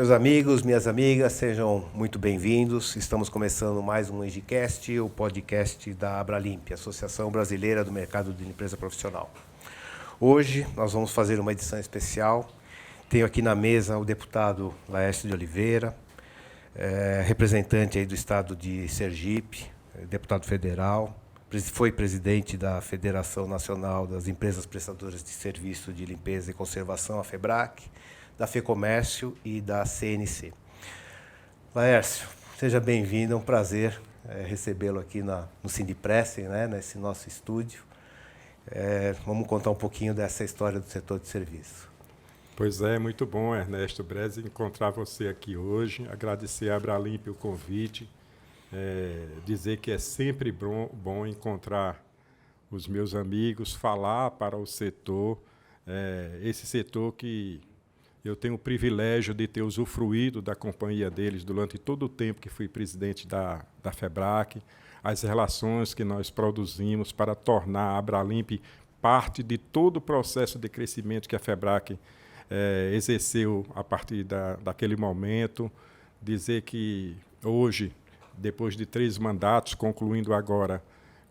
Meus amigos, minhas amigas, sejam muito bem-vindos. Estamos começando mais um ENGICast, o podcast da Abralimp, Associação Brasileira do Mercado de Limpeza Profissional. Hoje nós vamos fazer uma edição especial. Tenho aqui na mesa o deputado Laércio de Oliveira, representante aí do estado de Sergipe, deputado federal, foi presidente da Federação Nacional das Empresas Prestadoras de Serviço de Limpeza e Conservação, a FEBRAC, da FEComércio e da CNC. Laércio, seja bem-vindo, é um prazer recebê-lo aqui no Sindipressing, né, nesse nosso estúdio. Vamos contar um pouquinho dessa história do setor de serviço. Pois é, muito bom, Ernesto Breze, encontrar você aqui hoje, agradecer a Abralimp o convite, dizer que é sempre bom encontrar os meus amigos, falar para o setor, esse setor que eu tenho o privilégio de ter usufruído da companhia deles durante todo o tempo que fui presidente da FEBRAC, as relações que nós produzimos para tornar a Abralimp parte de todo o processo de crescimento que a FEBRAC exerceu a partir daquele momento. Dizer que hoje, depois de 3 mandatos, concluindo agora,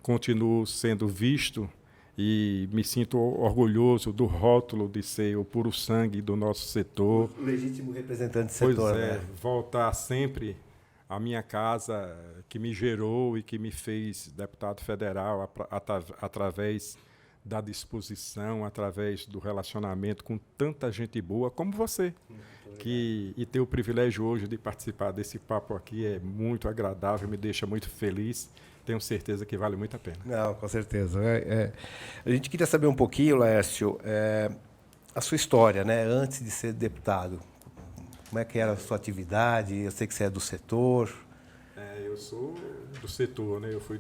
continuo sendo visto e me sinto orgulhoso do rótulo de ser o puro sangue do nosso setor. O legítimo representante do setor. Pois né? Voltar sempre à minha casa, que me gerou e que me fez deputado federal através da disposição, através do relacionamento com tanta gente boa como você. E ter o privilégio hoje de participar desse papo aqui é muito agradável, me deixa muito feliz. Tenho certeza que vale muito a pena. Não, com certeza. A gente queria saber um pouquinho, Laércio, a sua história, né? Antes de ser deputado. Como é que era a sua atividade? Eu sei que você é do setor. Eu sou do setor, né? Eu fui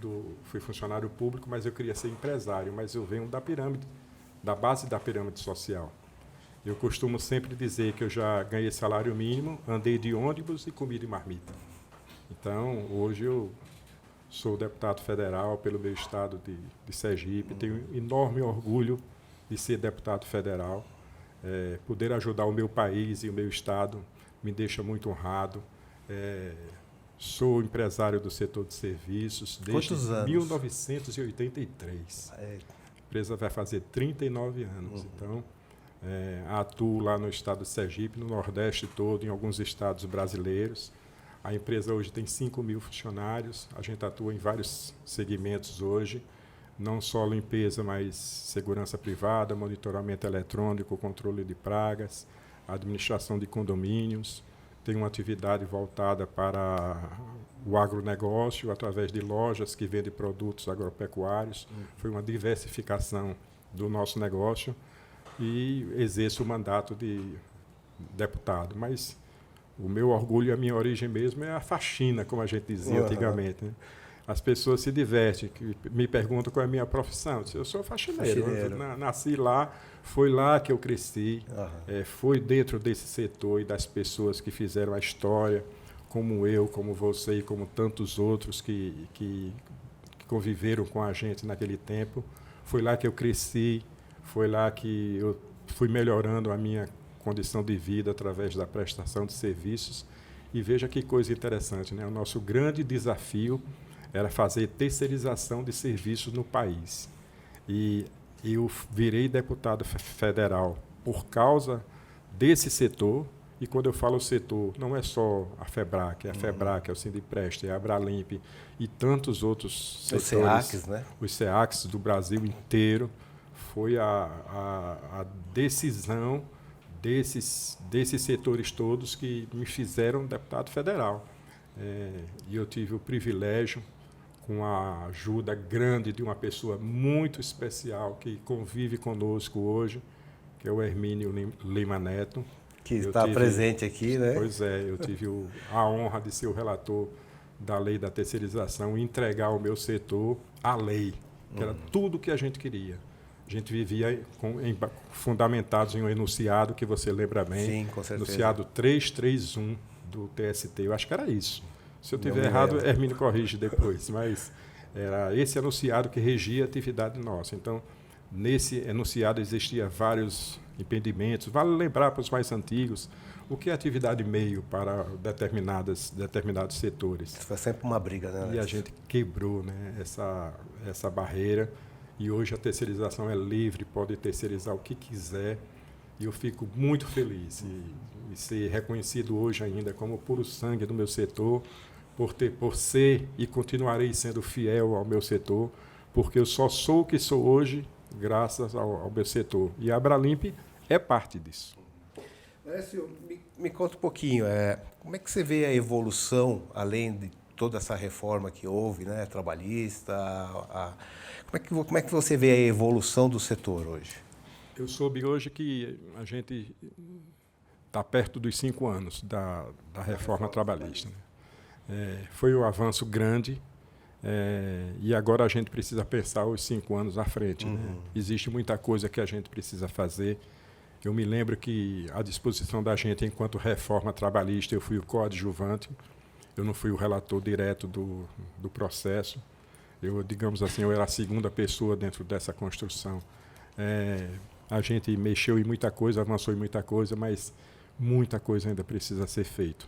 funcionário público, mas eu queria ser empresário. Mas eu venho da pirâmide, da base da pirâmide social. Eu costumo sempre dizer que eu já ganhei salário mínimo, andei de ônibus e comi de marmita. Então, hoje eu sou deputado federal pelo meu estado de Sergipe. Tenho enorme orgulho de ser deputado federal. Poder ajudar o meu país e o meu estado me deixa muito honrado. Sou empresário do setor de serviços desde 1983. A empresa vai fazer 39 anos. Então, atuo lá no estado de Sergipe, no Nordeste todo, em alguns estados brasileiros. A empresa hoje tem 5.000 funcionários, a gente atua em vários segmentos hoje, não só limpeza, mas segurança privada, monitoramento eletrônico, controle de pragas, administração de condomínios. Tem uma atividade voltada para o agronegócio, através de lojas que vendem produtos agropecuários. Foi uma diversificação do nosso negócio e exerço o mandato de deputado. Mas o meu orgulho e a minha origem mesmo é a faxina, como a gente dizia antigamente. Né? As pessoas se divertem, me perguntam qual é a minha profissão. Eu sou faxineiro. Nasci lá, foi lá que eu cresci. Foi dentro desse setor e das pessoas que fizeram a história, como eu, como você e como tantos outros que conviveram com a gente naquele tempo. Foi lá que eu cresci, foi lá que eu fui melhorando a minha condição de vida através da prestação de serviços. E veja que coisa interessante, né? O nosso grande desafio era fazer terceirização de serviços no país. E eu virei deputado federal por causa desse setor. E quando eu falo setor, não é só a FEBRAC, é a FEBRAC, é o Sindipressing, é a Abralimp e tantos outros setores. Os SEACs, né? Os SEACs do Brasil inteiro. Foi a decisão desses setores todos que me fizeram deputado federal. E eu tive o privilégio, com a ajuda grande de uma pessoa muito especial que convive conosco hoje, que é o Hermínio Lima Neto. Que está presente aqui, né? Pois eu tive a honra de ser o relator da lei da terceirização e entregar ao meu setor a lei, que era tudo o que a gente queria. A gente vivia fundamentados em um enunciado que você lembra bem. Sim, com certeza. Enunciado 331 do TST. Eu acho que era isso. Se eu estiver errado, Hermínio corrige depois. Mas era esse enunciado que regia a atividade nossa. Então, nesse enunciado existia vários impedimentos. Vale lembrar para os mais antigos O que é atividade meio para determinados setores? Foi sempre uma briga, né? E a gente quebrou, né, essa barreira. E hoje a terceirização é livre, pode terceirizar o que quiser. E eu fico muito feliz e ser reconhecido hoje ainda como puro sangue do meu setor, por ser e continuarei sendo fiel ao meu setor, porque eu só sou o que sou hoje graças ao meu setor. E a Abralimp é parte disso. Lécio, me conta um pouquinho, como é que você vê a evolução, além de toda essa reforma que houve, né, trabalhista, como é que você vê a evolução do setor hoje? Eu soube hoje que a gente está perto dos 5 anos da reforma trabalhista. Né? Foi um avanço grande e agora a gente precisa pensar os 5 anos à frente. Né? Existe muita coisa que a gente precisa fazer. Eu me lembro que, à disposição da gente, enquanto reforma trabalhista, eu fui o coadjuvante, eu não fui o relator direto do processo. Eu, digamos assim, eu era a segunda pessoa dentro dessa construção. A gente mexeu em muita coisa, avançou em muita coisa, mas muita coisa ainda precisa ser feita.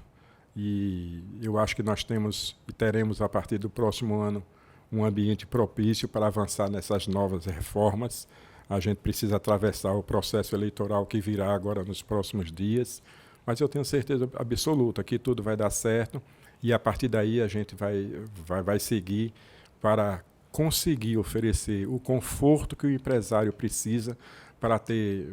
E eu acho que nós temos e teremos, a partir do próximo ano, um ambiente propício para avançar nessas novas reformas. A gente precisa atravessar o processo eleitoral que virá agora nos próximos dias, mas eu tenho certeza absoluta que tudo vai dar certo e, a partir daí, a gente vai seguir para conseguir oferecer o conforto que o empresário precisa para ter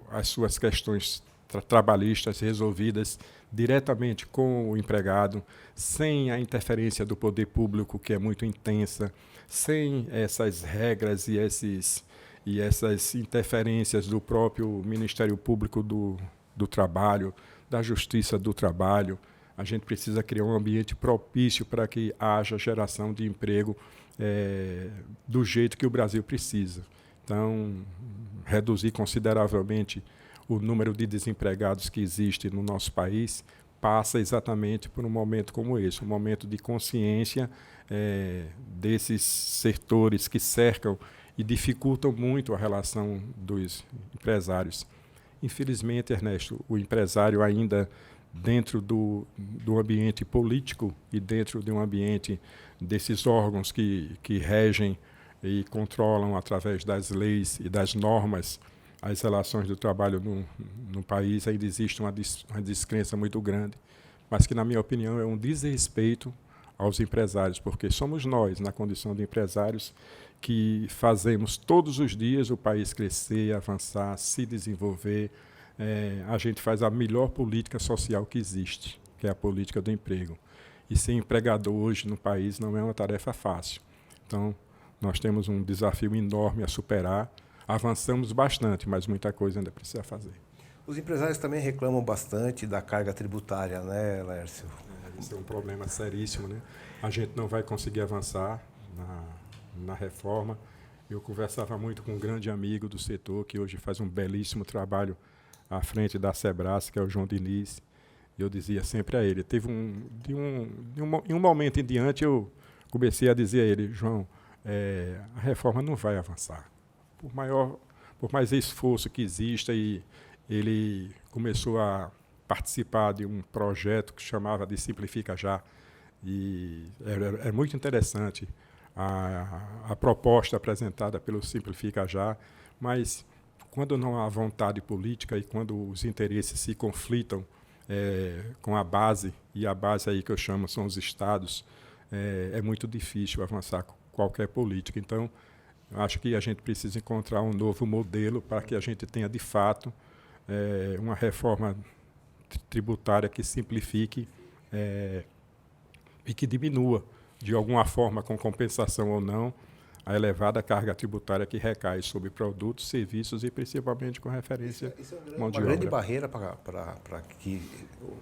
as suas questões trabalhistas resolvidas diretamente com o empregado, sem a interferência do poder público, que é muito intensa, sem essas regras e essas interferências do próprio Ministério Público do Trabalho, da Justiça do Trabalho. A gente precisa criar um ambiente propício para que haja geração de emprego do jeito que o Brasil precisa. Então, reduzir consideravelmente o número de desempregados que existe no nosso país passa exatamente por um momento como esse, um momento de consciência desses setores que cercam e dificultam muito a relação dos empresários. Infelizmente, Ernesto, o empresário ainda dentro do ambiente político e dentro de um ambiente desses órgãos que regem e controlam através das leis e das normas as relações do trabalho no país, ainda existe uma descrença muito grande, mas que, na minha opinião, é um desrespeito aos empresários, porque somos nós, na condição de empresários, que fazemos todos os dias o país crescer, avançar, se desenvolver. A gente faz a melhor política social que existe, que é a política do emprego. E ser empregador hoje no país não é uma tarefa fácil. Então, nós temos um desafio enorme a superar. Avançamos bastante, mas muita coisa ainda precisa fazer. Os empresários também reclamam bastante da carga tributária, né, Lércio? Isso é um problema seríssimo, né? A gente não vai conseguir avançar na reforma. Eu conversava muito com um grande amigo do setor, que hoje faz um belíssimo trabalho à frente da Sebras, que é o João Diniz. E eu dizia sempre a ele, em um momento em diante, eu comecei a dizer a ele, João, a reforma não vai avançar. Por mais esforço que exista, e ele começou a participar de um projeto que chamava de Simplifica Já, e é muito interessante a proposta apresentada pelo Simplifica Já, mas quando não há vontade política e quando os interesses se conflitam com a base, e a base aí que eu chamo são os estados, é muito difícil avançar qualquer política. Então, acho que a gente precisa encontrar um novo modelo para que a gente tenha, de fato, uma reforma tributária que simplifique e que diminua, de alguma forma, com compensação ou não, a elevada carga tributária que recai sobre produtos, serviços e principalmente com referência mão de obra. Uma grande barreira para que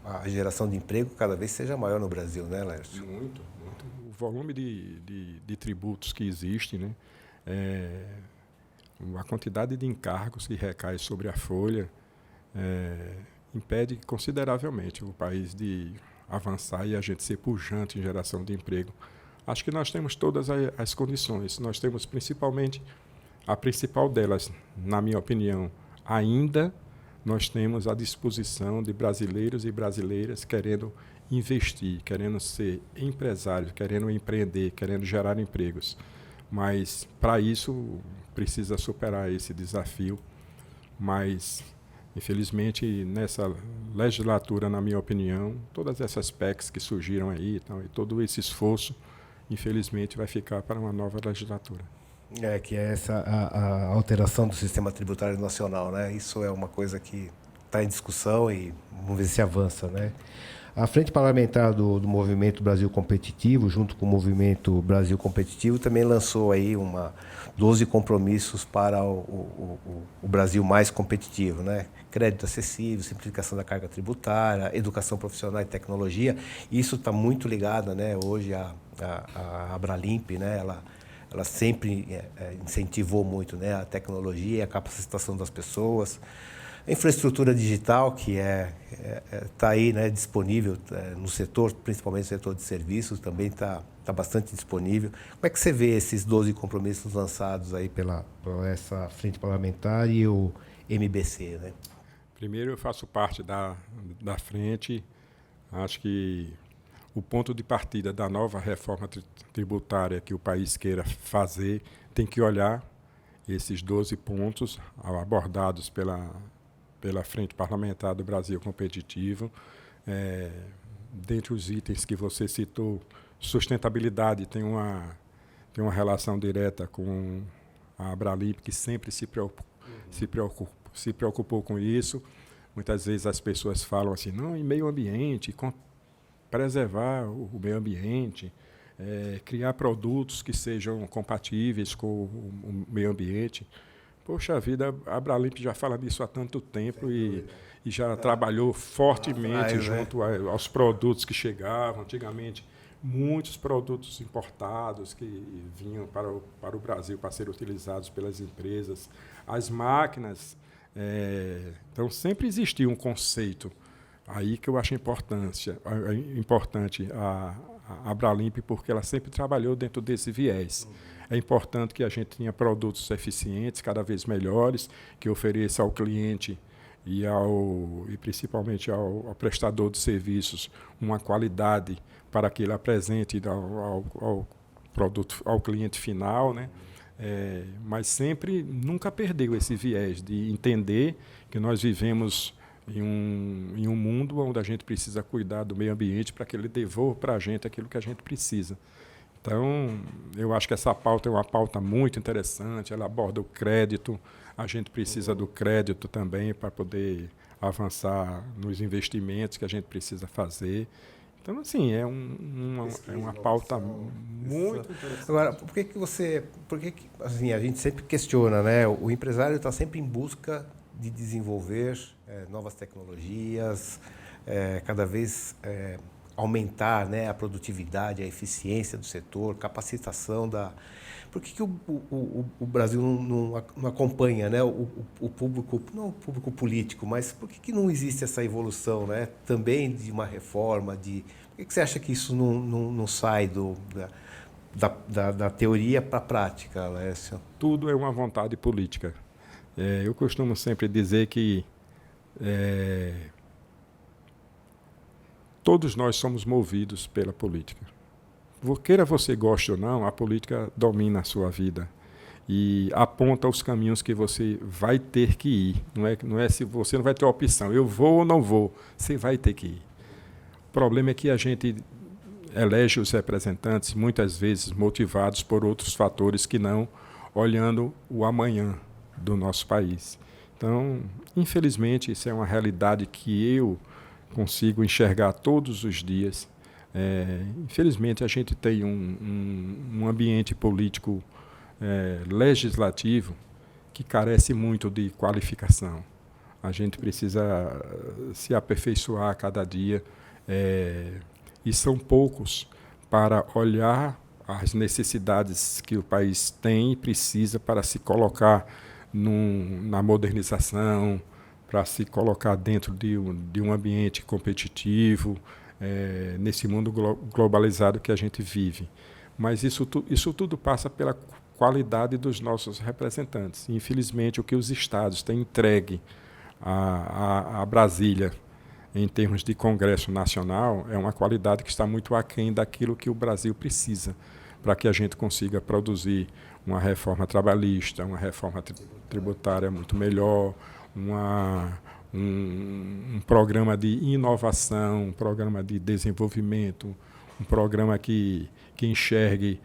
a geração de emprego cada vez seja maior no Brasil, né, Lércio? Muito, muito. O volume de tributos que existe, né? A quantidade de encargos que recai sobre a folha impede consideravelmente o país de avançar e a gente ser pujante em geração de emprego. Acho que nós temos todas as condições. Nós temos principalmente, a principal delas, na minha opinião, ainda nós temos à disposição de brasileiros e brasileiras querendo investir, querendo ser empresários, querendo empreender, querendo gerar empregos. Mas, para isso, precisa superar esse desafio. Mas, infelizmente, nessa legislatura, na minha opinião, todas essas PECs que surgiram aí e todo esse esforço, infelizmente, vai ficar para uma nova legislatura. Que é a alteração do sistema tributário nacional, né? Isso é uma coisa que está em discussão e vamos ver se avança, né? A Frente Parlamentar do Movimento Brasil Competitivo, junto com o Movimento Brasil Competitivo, também lançou aí 12 compromissos para o Brasil mais competitivo, né? Crédito acessível, simplificação da carga tributária, educação profissional e tecnologia. Isso está muito ligado, né? Hoje a Abralimp, né? Ela sempre incentivou muito, né, a tecnologia, a capacitação das pessoas, a infraestrutura digital que está aí, né, disponível no setor, principalmente no setor de serviços, também está bastante disponível. Como é que você vê esses 12 compromissos lançados aí pela essa frente parlamentar e o MBC, né? Primeiro, eu faço parte da frente. Acho que o ponto de partida da nova reforma tributária que o país queira fazer tem que olhar esses 12 pontos abordados pela Frente Parlamentar do Brasil Competitivo. Dentre os itens que você citou, sustentabilidade tem uma relação direta com a Abralimp, que sempre se preocupou com isso. Muitas vezes as pessoas falam assim, não, em meio ambiente, preservar o meio ambiente, criar produtos que sejam compatíveis com o meio ambiente. Poxa vida, a Abralimp já fala disso há tanto tempo e já trabalhou fortemente junto aos produtos que chegavam. Antigamente, muitos produtos importados que vinham para o Brasil para serem utilizados pelas empresas. As máquinas, então sempre existiu um conceito aí que eu acho importante a Abralimp, porque ela sempre trabalhou dentro desse viés. É importante que a gente tenha produtos eficientes, cada vez melhores, que ofereça ao cliente e principalmente ao prestador de serviços uma qualidade para que ele apresente ao cliente final, né? Mas sempre, nunca perdeu esse viés de entender que nós vivemos em um mundo onde a gente precisa cuidar do meio ambiente para que ele devolva para a gente aquilo que a gente precisa. Então, eu acho que essa pauta é uma pauta muito interessante, ela aborda o crédito, a gente precisa do crédito também para poder avançar nos investimentos que a gente precisa fazer. Então, assim, é uma pauta muito interessante. Agora, assim, a gente sempre questiona, né? O empresário está sempre em busca de desenvolver novas tecnologias, cada vez aumentar, né, a produtividade, a eficiência do setor, capacitação da... Por que o Brasil não acompanha, né, o público, não o público político, mas por que não existe essa evolução, né, também de uma reforma? Por que você acha que isso não sai da teoria para a prática, Alessio? Tudo é uma vontade política. Eu costumo sempre dizer que todos nós somos movidos pela política. Queira você goste ou não, a política domina a sua vida e aponta os caminhos que você vai ter que ir. Não é se você não vai ter opção, eu vou ou não vou, você vai ter que ir. O problema é que a gente elege os representantes, muitas vezes motivados por outros fatores que não olhando o amanhã do nosso país. Então, infelizmente, isso é uma realidade que eu consigo enxergar todos os dias. Infelizmente, a gente tem um ambiente político legislativo que carece muito de qualificação. A gente precisa se aperfeiçoar a cada dia, e são poucos para olhar as necessidades que o país tem e precisa para se colocar na modernização, para se colocar dentro de um ambiente competitivo, nesse mundo globalizado que a gente vive. Mas isso tudo passa pela qualidade dos nossos representantes. Infelizmente, o que os estados têm entregue a Brasília, em termos de Congresso Nacional, é uma qualidade que está muito aquém daquilo que o Brasil precisa para que a gente consiga produzir uma reforma trabalhista, uma reforma tributária muito melhor, um programa de inovação, um programa de desenvolvimento, um programa que enxergue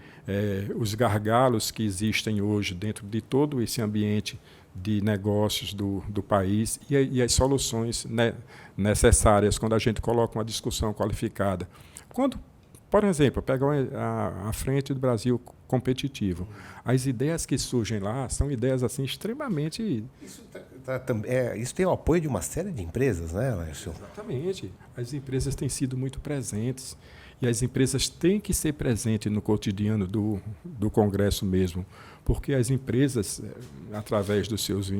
os gargalos que existem hoje dentro de todo esse ambiente de negócios do país e as soluções necessárias quando a gente coloca uma discussão qualificada. Quando, por exemplo, pegar a frente do Brasil competitivo, as ideias que surgem lá são ideias assim extremamente... Isso tem o apoio de uma série de empresas, né, Laércio? Exatamente. As empresas têm sido muito presentes e as empresas têm que ser presentes no cotidiano do Congresso mesmo, porque as empresas, através dos seus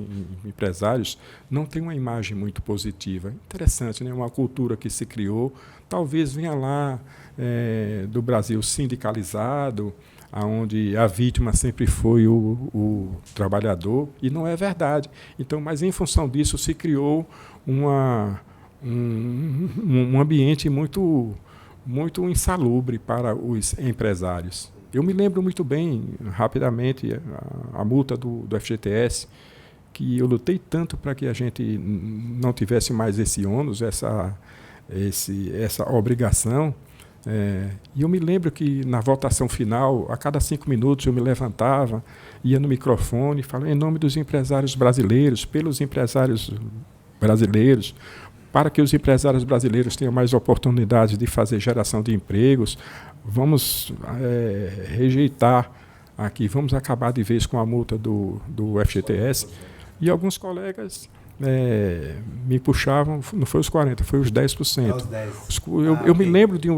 empresários, não têm uma imagem muito positiva. Interessante, né? Uma cultura que se criou, talvez venha lá do Brasil sindicalizado, onde a vítima sempre foi o trabalhador, e não é verdade. Então, mas em função disso se criou um ambiente muito insalubre para os empresários. Eu me lembro muito bem, rapidamente, a multa do FGTS, que eu lutei tanto para que a gente não tivesse mais esse ônus, essa obrigação. E eu me lembro que na votação final, a cada 5 minutos eu me levantava, ia no microfone, falava em nome dos empresários brasileiros, pelos empresários brasileiros, para que os empresários brasileiros tenham mais oportunidades de fazer geração de empregos. Vamos rejeitar aqui, vamos acabar de vez com a multa do FGTS. E alguns colegas me puxavam, não foi os 40%, foi os 10%. Os 10. Eu me lembro de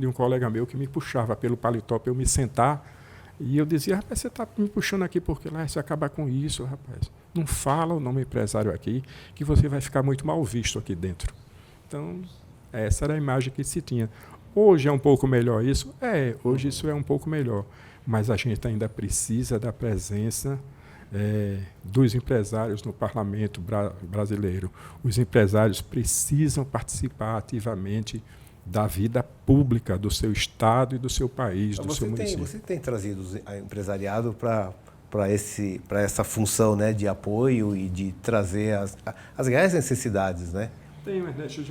um colega meu que me puxava pelo paletó para eu me sentar, e eu dizia, rapaz, você está me puxando aqui porque lá você acabar com isso, rapaz. Não fala o nome empresário aqui, que você vai ficar muito mal visto aqui dentro. Então, essa era a imagem que se tinha. Hoje é um pouco melhor isso? Hoje isso é um pouco melhor. Mas a gente ainda precisa da presença dos empresários no parlamento brasileiro. Os empresários precisam participar ativamente da vida pública do seu estado e do seu país, do seu município. Você tem trazido o empresariado para essa função, né, de apoio e de trazer as reais necessidades, né? Tem, Ernesto,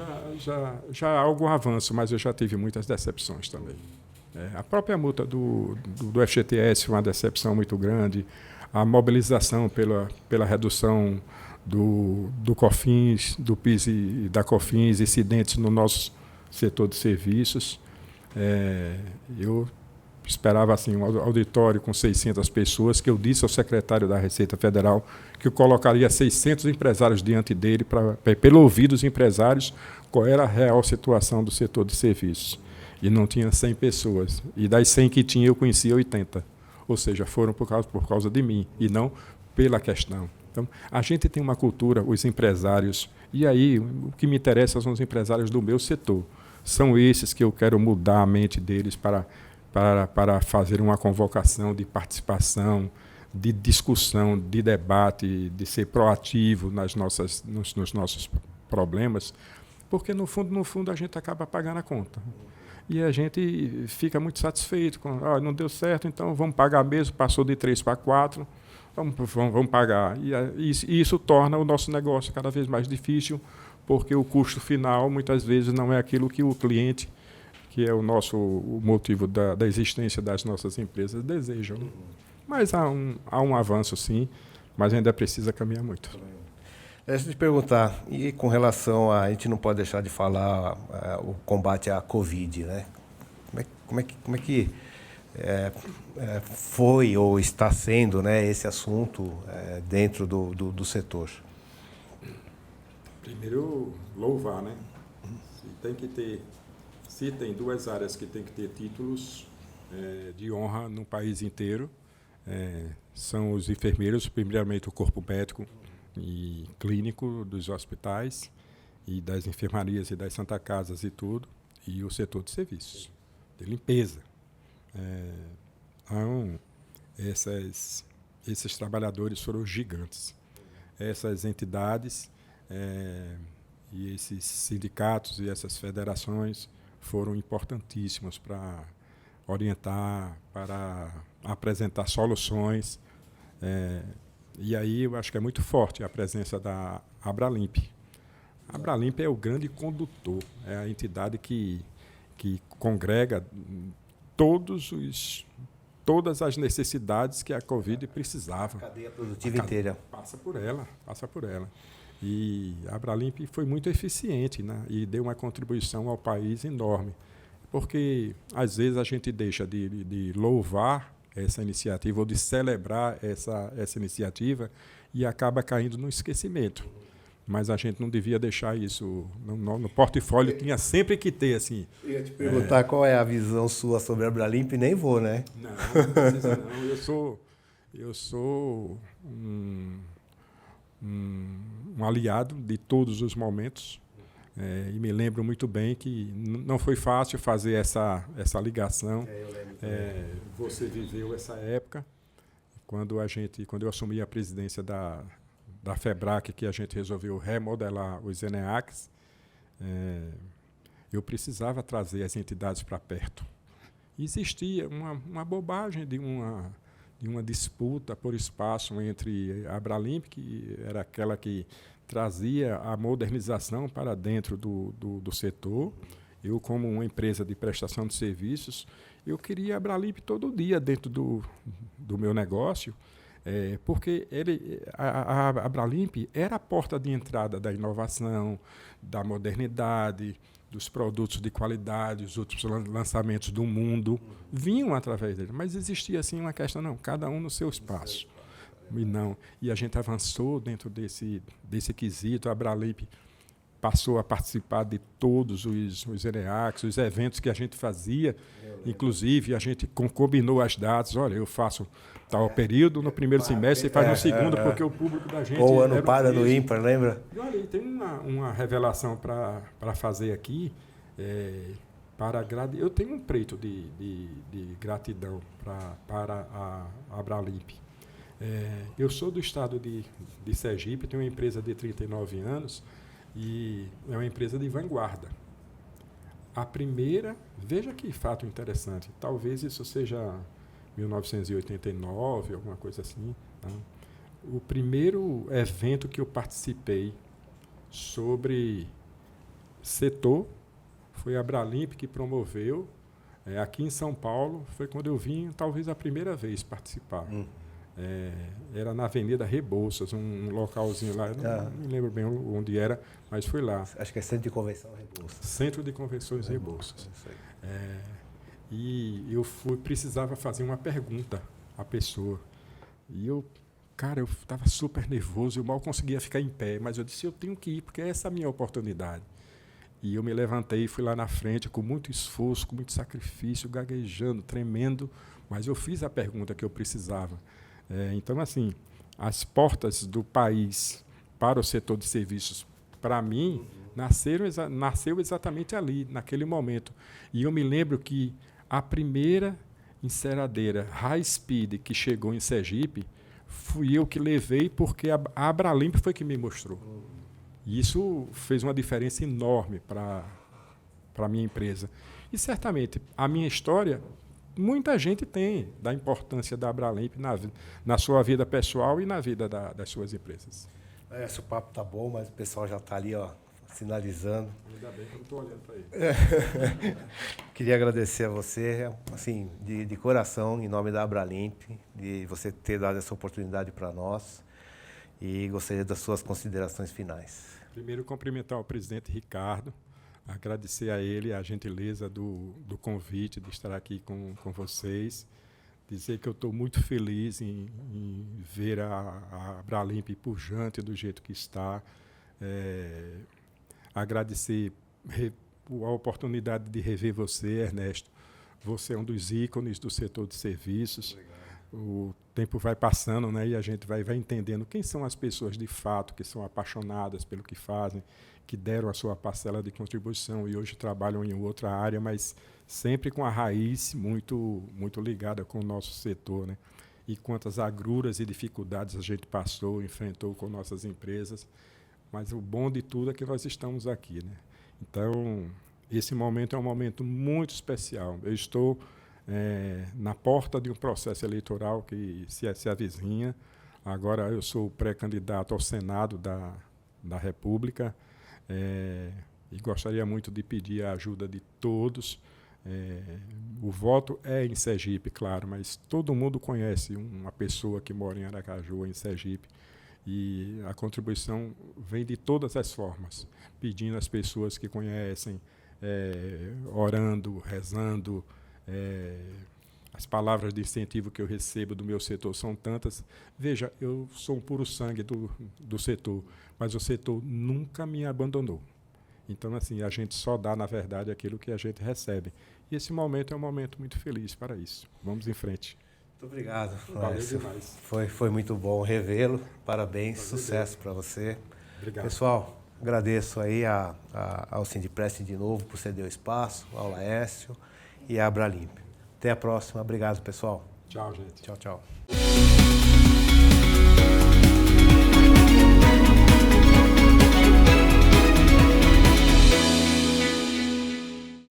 já há algum avanço, mas eu já tive muitas decepções também. A própria multa do FGTS foi uma decepção muito grande, a mobilização pela redução do COFINS, do PIS e da COFINS, incidentes no nosso setor de serviços. Eu esperava assim, um auditório com 600 pessoas, que eu disse ao secretário da Receita Federal que eu colocaria 600 empresários diante dele, pelo ouvido dos empresários, qual era a real situação do setor de serviços. E não tinha 100 pessoas. E das 100 que tinha, eu conhecia 80. Ou seja, foram por causa de mim, e não pela questão. Então, a gente tem uma cultura, os empresários, e aí o que me interessa são os empresários do meu setor. São esses que eu quero mudar a mente deles para fazer uma convocação de participação, de discussão, de debate, de ser proativo nos nossos problemas, porque, no fundo, a gente acaba pagando a conta. E a gente fica muito satisfeito com, não deu certo, então vamos pagar mesmo, passou de 3 para 4, vamos pagar. E isso torna o nosso negócio cada vez mais difícil, porque o custo final, muitas vezes, não é aquilo que o cliente, que é o motivo da existência das nossas empresas, desejam. Mas há um avanço, sim, mas ainda precisa caminhar muito. Deixa eu te perguntar, e com relação a gente não pode deixar de falar o combate à Covid, né? Como é que foi ou está sendo, né, esse assunto dentro do setor? Primeiro, louvar, né? Se tem 2 áreas que tem que ter títulos de honra no país inteiro, são os enfermeiros, primeiramente o corpo médico e clínico dos hospitais e das enfermarias e das Santa Casas e tudo, e o setor de serviços, de limpeza. Então, esses trabalhadores foram gigantes. Essas entidades E esses sindicatos e essas federações foram importantíssimos para orientar, para apresentar soluções. E aí eu acho que é muito forte a presença da Abralimp. A Abralimp é o grande condutor, é a entidade que congrega todas as necessidades que a Covid precisava. A cadeia produtiva inteira. Passa por ela. E a Abralimp foi muito eficiente, né? E deu uma contribuição ao país enorme. Porque, às vezes, a gente deixa de louvar essa iniciativa ou de celebrar essa iniciativa e acaba caindo no esquecimento. Mas a gente não devia deixar isso no portfólio, tinha sempre que ter, assim. Eu ia te perguntar qual é a visão sua sobre a Abralimp, nem vou, né? Não precisa não. Eu sou um aliado de todos os momentos. E me lembro muito bem que não foi fácil fazer essa ligação. Você viveu essa época, quando eu assumi a presidência da FEBRAC, que a gente resolveu remodelar os ENEACs, eu precisava trazer as entidades para perto. Existia uma bobagem de uma disputa por espaço entre a Abralimp, que era aquela que trazia a modernização para dentro do setor. Eu, como uma empresa de prestação de serviços, eu queria a Abralimp todo dia dentro do meu negócio, porque a Abralimp era a porta de entrada da inovação, da modernidade, dos produtos de qualidade, os outros lançamentos do mundo, vinham através dele. Mas existia assim uma questão, não, cada um no seu espaço. E a gente avançou dentro desse quesito. A Abralimp passou a participar de todos os ENEACs, os eventos que a gente fazia. Inclusive, a gente combinou as datas. Olha, eu faço tal período no primeiro semestre e faz no segundo, porque o público da gente... Ou ano par, ano ímpar, lembra? E olha, tem uma revelação para fazer aqui. Eu tenho um preito de gratidão para a Abralimp. Eu sou do estado de Sergipe, tenho uma empresa de 39 anos e é uma empresa de vanguarda. A primeira, veja que fato interessante, talvez isso seja 1989, alguma coisa assim. Tá? O primeiro evento que eu participei sobre setor foi a Abralimp que promoveu aqui em São Paulo. Foi quando eu vim, talvez a primeira vez participar. Era na Avenida Rebouças, um localzinho lá, não me lembro bem onde era, mas foi lá. Acho que é Centro de Convenção Rebouças. Centro de Convenções Rebouças. E eu precisava fazer uma pergunta à pessoa. E eu estava super nervoso, eu mal conseguia ficar em pé, mas eu disse, eu tenho que ir, porque essa é a minha oportunidade. E eu me levantei e fui lá na frente, com muito esforço, com muito sacrifício, gaguejando, tremendo, mas eu fiz a pergunta que eu precisava. Então, assim, as portas do país para o setor de serviços, para mim, nasceu exatamente ali, naquele momento. E eu me lembro que a primeira enceradeira high speed que chegou em Sergipe fui eu que levei, porque a Abralimp foi que me mostrou. E isso fez uma diferença enorme para a minha empresa. E, certamente, a minha história, muita gente tem da importância da Abralimp na sua vida pessoal e na vida das suas empresas. O papo tá bom, mas o pessoal já está ali, sinalizando. Ainda bem que eu não estou olhando para ele. Queria agradecer a você, assim, de coração, em nome da Abralimp, de você ter dado essa oportunidade para nós, e gostaria das suas considerações finais. Primeiro, cumprimentar o presidente Ricardo, agradecer a ele a gentileza do convite de estar aqui com vocês, dizer que eu estou muito feliz em ver a Abralimp pujante do jeito que está, agradecer a oportunidade de rever você, Ernesto. Você é um dos ícones do setor de serviços. Obrigado. O tempo vai passando, né, e a gente vai entendendo quem são as pessoas de fato que são apaixonadas pelo que fazem, que deram a sua parcela de contribuição e hoje trabalham em outra área, mas sempre com a raiz muito ligada com o nosso setor, né? E quantas agruras e dificuldades a gente enfrentou com nossas empresas, mas o bom de tudo é que nós estamos aqui, né? Então, esse momento é um momento muito especial. Eu estou na porta de um processo eleitoral que se avizinha. Agora eu sou pré-candidato ao Senado da República e gostaria muito de pedir a ajuda de todos. O voto é em Sergipe, claro, mas todo mundo conhece uma pessoa que mora em Aracaju, em Sergipe, e a contribuição vem de todas as formas, pedindo às pessoas que conhecem, orando, rezando. As palavras de incentivo que eu recebo do meu setor são tantas. Veja, eu sou um puro sangue do setor, mas o setor nunca me abandonou. Então, assim, a gente só dá, na verdade, aquilo que a gente recebe. E esse momento é um momento muito feliz para isso. Vamos em frente. Muito obrigado. Valeu demais. Foi muito bom revê-lo. Parabéns, sucesso para você. Obrigado. Pessoal, agradeço aí ao Sindipres de novo por ceder o espaço, ao Laércio e à Abralimp. Até a próxima. Obrigado, pessoal. Tchau, gente. Tchau, tchau.